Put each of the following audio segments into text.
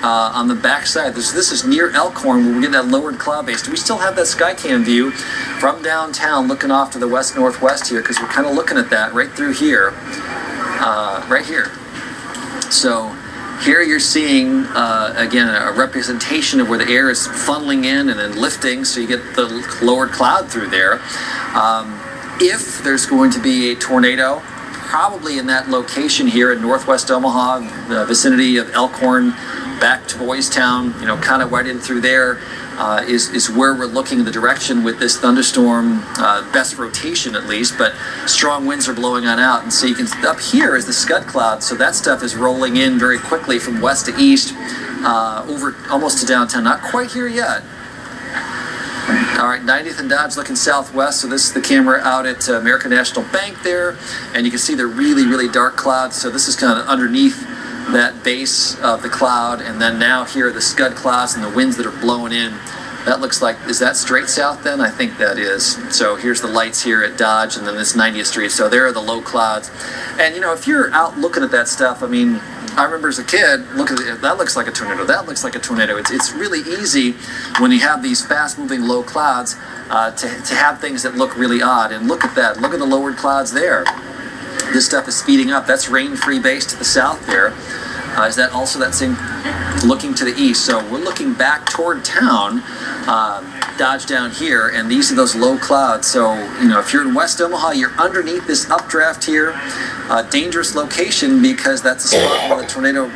on the backside. This is near Elkhorn, where we get that lowered cloud base. We still have that Skycam view from downtown looking off to the west-northwest here, because we're kind of looking at that right through here, right here. So here you're seeing, again, a representation of where the air is funneling in and then lifting, so you get the lowered cloud through there. If there's going to be a tornado, probably in that location here in northwest Omaha, the vicinity of Elkhorn, back to Boys Town, you know, kind of right in through there, is where we're looking in the direction with this thunderstorm, best rotation at least, but strong winds are blowing on out. And so you can, up here is the scud cloud, so that stuff is rolling in very quickly from west to east, over almost to downtown. Not quite here yet. All right, 90th and Dodge looking southwest, so this is the camera out at American National Bank there, and you can see the really, really dark clouds. So this is kind of underneath that base of the cloud, and then now here are the scud clouds and the winds that are blowing in. That looks like, is that straight south then? I think that is. So here's the lights here at Dodge, and then this 90th Street. So there are the low clouds. And you know, if you're out looking at that stuff, I mean, I remember as a kid, look at it, that looks like a tornado, that looks like a tornado. It's really easy when you have these fast-moving low clouds to have things that look really odd. And look at that, look at the lowered clouds there. This stuff is speeding up. That's rain-free base to the south there. Is that also that same, looking to the east? So we're looking back toward town, Dodge down here, and these are those low clouds. So, you know, if you're in West Omaha, you're underneath this updraft here. Dangerous location, because that's a spot where the tornado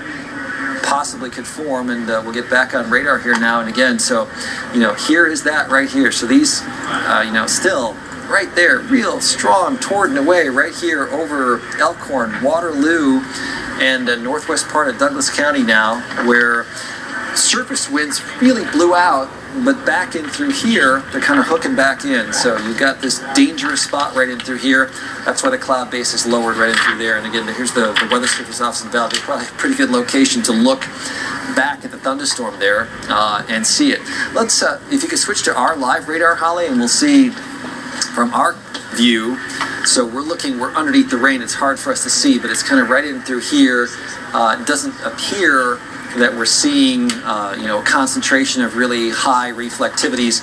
possibly could form, and we'll get back on radar here now and again. So, you know, here is that right here. So these, you know, still right there, real strong toward and away right here over Elkhorn, Waterloo, and northwest part of Douglas County now, where surface winds really blew out, but back in through here, they're kind of hooking back in. So you've got this dangerous spot right in through here. That's why the cloud base is lowered right in through there. And again, here's the Weather Service office in Valley. Probably a pretty good location to look back at the thunderstorm there and see it. Let's, if you could switch to our live radar, Holly, and we'll see from our view. So we're underneath the rain. It's hard for us to see, but it's kind of right in through here. It doesn't appear that we're seeing, you know, a concentration of really high reflectivities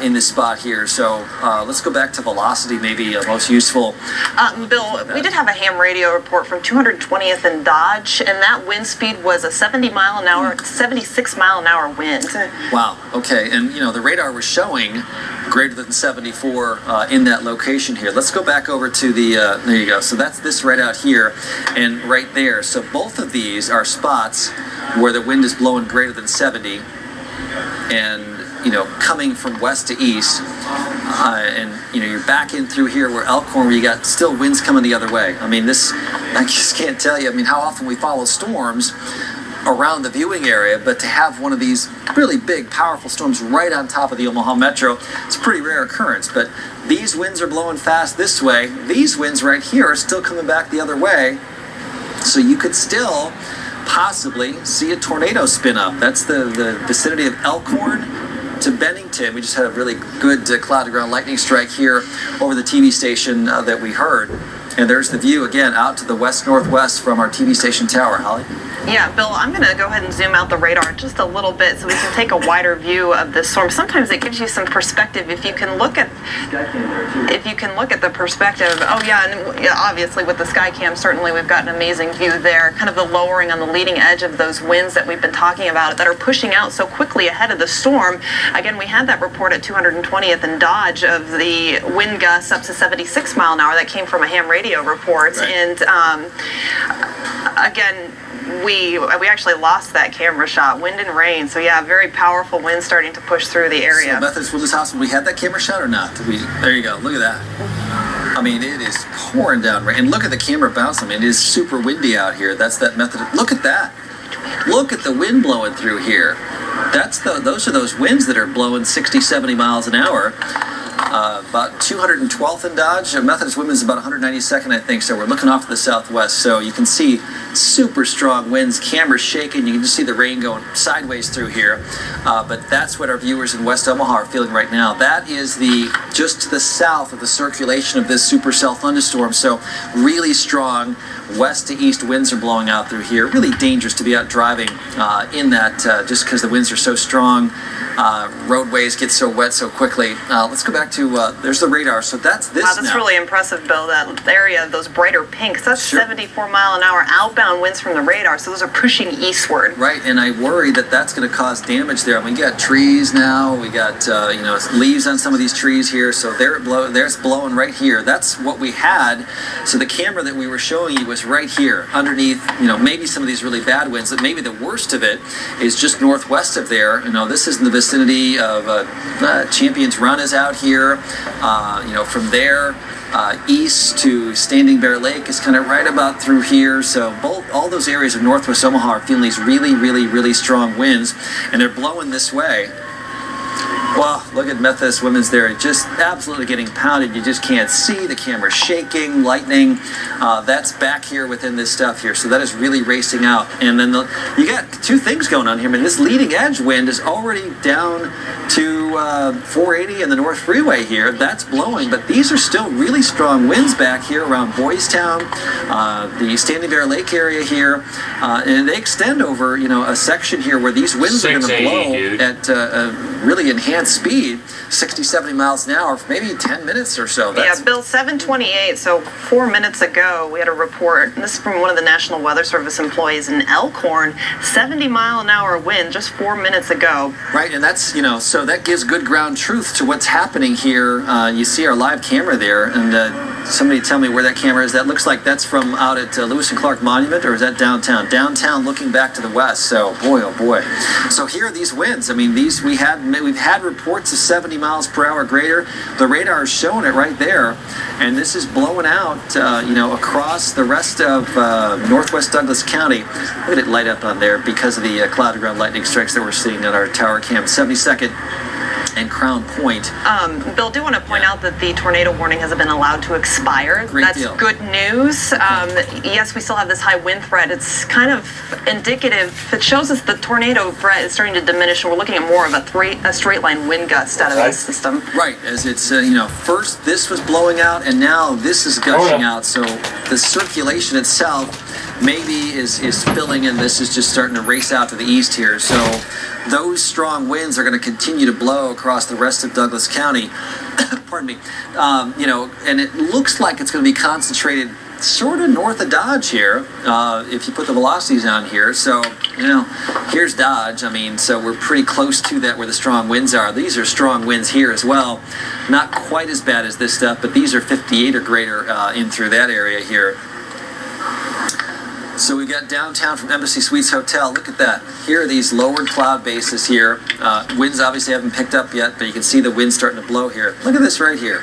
in this spot here. So let's go back to velocity, maybe most useful. Bill, we did have a ham radio report from 220th and Dodge, and that wind speed was a 76 mile an hour wind. Wow. Okay. And you know, the radar was showing greater than 74 in that location here. Let's go back over to the, there you go. So that's this right out here and right there. So both of these are spots where the wind is blowing greater than 70 and, you know, coming from west to east. And, you know, you're back in through here where Elkhorn, where you got still winds coming the other way. I mean, this, I just can't tell you, I mean, how often we follow storms around the viewing area, but to have one of these really big, powerful storms right on top of the Omaha Metro, it's a pretty rare occurrence. But these winds are blowing fast this way. These winds right here are still coming back the other way. So you could still possibly see a tornado spin up. That's the vicinity of Elkhorn to Bennington. We just had a really good cloud to ground lightning strike here over the TV station that we heard. And there's the view again out to the west-northwest from our TV station tower. Holly? Yeah, Bill, I'm going to go ahead and zoom out the radar just a little bit so we can take a wider view of this storm. Sometimes it gives you some perspective if you can look at the perspective. Oh yeah, and obviously with the Skycam, certainly we've got an amazing view there. Kind of the lowering on the leading edge of those winds that we've been talking about that are pushing out so quickly ahead of the storm. Again, we had that report at 220th and Dodge of the wind gusts up to 76 mile an hour. That came from a ham radio report. Right. And again, we actually lost that camera shot, wind and rain. So yeah, very powerful wind starting to push through the area. So Methodist Wilderness Hospital, we had that camera shot or not? There you go, look at that. I mean, it is pouring down rain. And look at the camera bouncing. I mean, it is super windy out here. That's that Methodist. Look at that. Look at the wind blowing through here. Those are those winds that are blowing 60, 70 miles an hour. About 212th in Dodge. Methodist Women's about 192nd, I think. So we're looking off to the southwest. So you can see super strong winds, cameras shaking. You can just see the rain going sideways through here. But that's what our viewers in West Omaha are feeling right now. That is just to the south of the circulation of this supercell thunderstorm. So really strong. west to east winds are blowing out through here. Really dangerous to be out driving in that just because the winds are so strong. Roadways get so wet so quickly. Let's go back to, there's the radar. So that's this Wow, that's now. really impressive, Bill, that area, those brighter pinks. That's 74-mile-an-hour outbound winds from the radar, so those are pushing eastward. Right, and I worry that that's going to cause damage there. I mean, we got trees now. We got, you know, leaves on some of these trees here. So there's blowing right here. That's what we had. So the camera that we were showing you was right here underneath, you know, maybe some of these really bad winds. But maybe the worst of it is just northwest of there. You know, this is in the vicinity of Champions Run is out here. You know, from there east to Standing Bear Lake is kind of right about through here. So all those areas of northwest Omaha are feeling these really, really, really strong winds, and they're blowing this way. Well, look at Methodist Women's there, just absolutely getting pounded. You just can't see. The camera's shaking, lightning. That's back here within this stuff here. So that is really racing out. And then you got two things going on here. I mean, this leading edge wind is already down to 480 and the North Freeway here. That's blowing, but these are still really strong winds back here around Boys Town, the Standing Bear Lake area here. And they extend over, you know, a section here where these winds are going to blow at a really enhanced speed, 60, 70 miles an hour, for maybe 10 minutes or so. Yeah, Bill, 7:28, so 4 minutes ago, we had a report, and this is from one of the National Weather Service employees in Elkhorn, 70-mile-an-hour wind just 4 minutes ago. Right, and that's, you know, so that gives good ground truth to what's happening here. You see our live camera there, and somebody tell me where that camera is. That looks like that's from out at Lewis and Clark Monument, or is that downtown? Downtown looking back to the west, so boy, oh boy. So here are these winds. I mean, we've had reports of 70 miles per hour greater. The radar is showing it right there, and this is blowing out, you know, across the rest of northwest Douglas County. Look at it light up on there because of the cloud ground lightning strikes that we're seeing on our tower cam. 72nd and Crown Point. Bill, do want to point out that the tornado warning has been allowed to expire. Great deal. Good news. Yes, we still have this high wind threat. It's kind of indicative. It shows us the tornado threat is starting to diminish, and we're looking at more of a straight line wind gust out of this system. Right, as it's, you know, first this was blowing out, and now this is gushing out. So the circulation itself maybe is filling, and this is just starting to race out to the east here. So those strong winds are going to continue to blow across the rest of Douglas County. Pardon me. You know, and it looks like it's going to be concentrated sort of north of Dodge here, if you put the velocities on here. So, you know, here's Dodge. I mean, so we're pretty close to that where the strong winds are. These are strong winds here as well. Not quite as bad as this stuff, but these are 58 or greater in through that area here. So we got downtown from Embassy Suites Hotel. Look at that. Here are these lowered cloud bases here. Winds obviously haven't picked up yet, but you can see the wind starting to blow here. Look at this right here.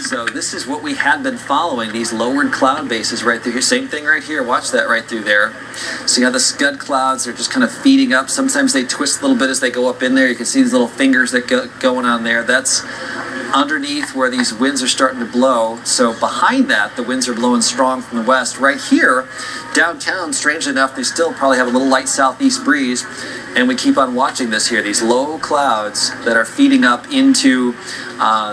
So this is what we had been following, these lowered cloud bases right through here. Same thing right here. Watch that right through there. See how the scud clouds are just kind of feeding up. Sometimes they twist a little bit as they go up in there. You can see these little fingers that going on there. That's underneath where these winds are starting to blow. So behind that, the winds are blowing strong from the west. Right here, downtown, strangely enough, they still probably have a little light southeast breeze. And we keep on watching this here, these low clouds that are feeding up into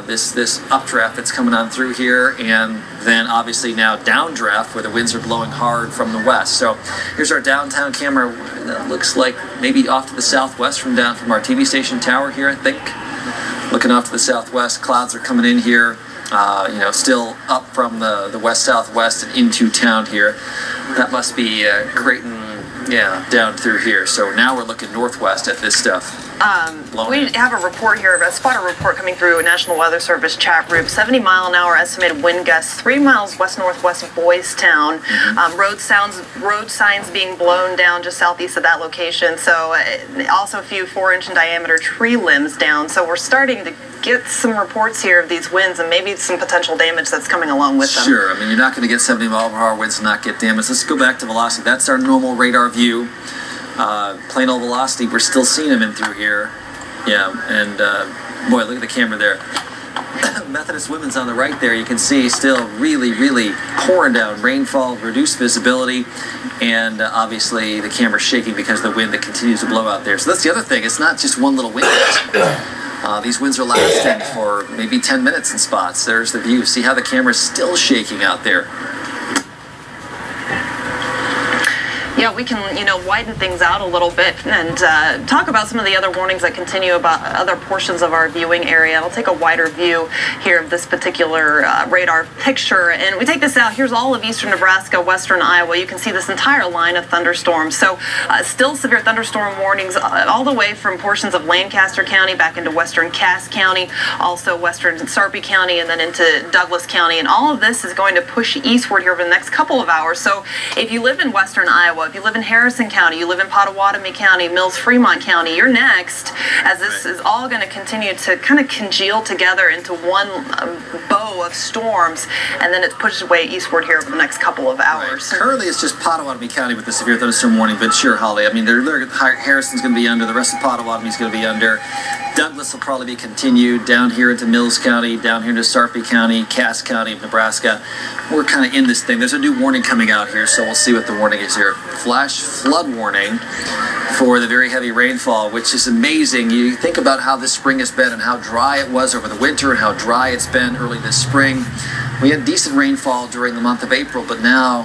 this updraft that's coming on through here, and then obviously now downdraft where the winds are blowing hard from the west. So here's our downtown camera. That looks like maybe off to the southwest from our TV station tower here, I think. Looking off to the southwest, clouds are coming in here, you know, still up from the west-southwest and into town here. That must be Creighton, yeah, down through here. So now we're looking northwest at this stuff. We have a report here, a spotter report coming through National Weather Service chat group. 70-mile-an-hour estimated wind gusts, 3 miles west-northwest of Boys Town. Road signs being blown down just southeast of that location. So also a few 4-inch in diameter tree limbs down. So we're starting to get some reports here of these winds and maybe some potential damage that's coming along with them. Sure. I mean, you're not going to get 70-mile-per-hour winds and not get damage. Let's go back to velocity. That's our normal radar view. Plain old velocity, we're still seeing them in through here. Yeah, and boy, look at the camera there. Methodist Women's on the right there. You can see still really, really pouring down rainfall, reduced visibility, and obviously the camera's shaking because of the wind that continues to blow out there. So that's the other thing. It's not just one little wind. These winds are lasting for maybe 10 minutes in spots. There's the view. See how the camera's still shaking out there. Yeah, we can, widen things out a little bit and talk about some of the other warnings that continue about other portions of our viewing area. I'll take a wider view here of this particular radar picture. And we take this out. Here's all of eastern Nebraska, western Iowa. You can see this entire line of thunderstorms. So still severe thunderstorm warnings all the way from portions of Lancaster County back into western Cass County, also western Sarpy County, and then into Douglas County. And all of this is going to push eastward here over the next couple of hours. So if you live in western Iowa, if you live in Harrison County, you live in Pottawatomie County, Mills, Fremont County, you're next, as this is all going to continue to kind of congeal together into one bow of storms, and then it pushes away eastward here over the next couple of hours. Right. Currently, it's just Pottawatomie County with the severe thunderstorm warning, but sure, Holly, I mean, Harrison's going to be under, the rest of Pottawatomee's going to be under. Douglas will probably be continued down here into Mills County, down here into Sarpy County, Cass County of Nebraska. We're kind of in this thing. There's a new warning coming out here, so we'll see what the warning is here. Flash flood warning for the very heavy rainfall, which is amazing. You think about how this spring has been and how dry it was over the winter and how dry it's been early this spring. We had decent rainfall during the month of April, but now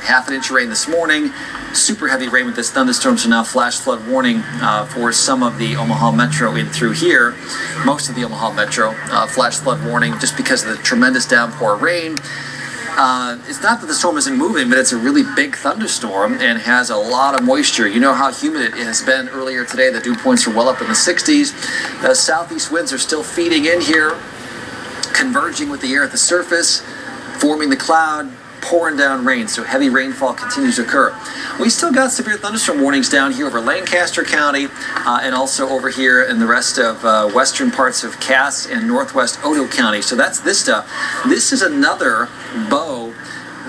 half an inch of rain this morning. Super heavy rain with this thunderstorm, so now flash flood warning for some of the Omaha Metro in through here. Most of the Omaha Metro. Flash flood warning just because of the tremendous downpour rain. It's not that the storm isn't moving, but it's a really big thunderstorm and has a lot of moisture. You know how humid it has been earlier today. The dew points are well up in the 60s. The southeast winds are still feeding in here, converging with the air at the surface, forming the cloud, pouring down rain, so heavy rainfall continues to occur. We still got severe thunderstorm warnings down here over Lancaster County and also over here in the rest of western parts of Cass and northwest Odo County. So that's this stuff. This is another bow.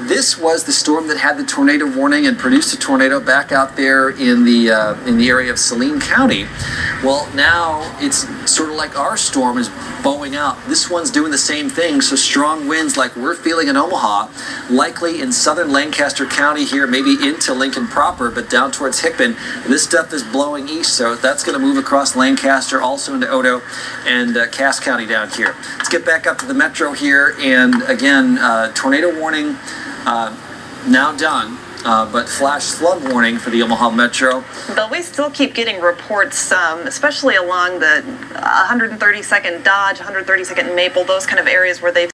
This was the storm that had the tornado warning and produced a tornado back out there in the area of Saline County. Well, now it's sort of like our storm is bowing out. This one's doing the same thing, so strong winds like we're feeling in Omaha, likely in southern Lancaster County here, maybe into Lincoln proper, but down towards Hickman. This stuff is blowing east, so that's going to move across Lancaster, also into Odo and Cass County down here. Let's get back up to the metro here, and again, tornado warning now done. But flash flood warning for the Omaha Metro. But we still keep getting reports, especially along the 132nd Dodge, 132nd Maple, those kind of areas where they've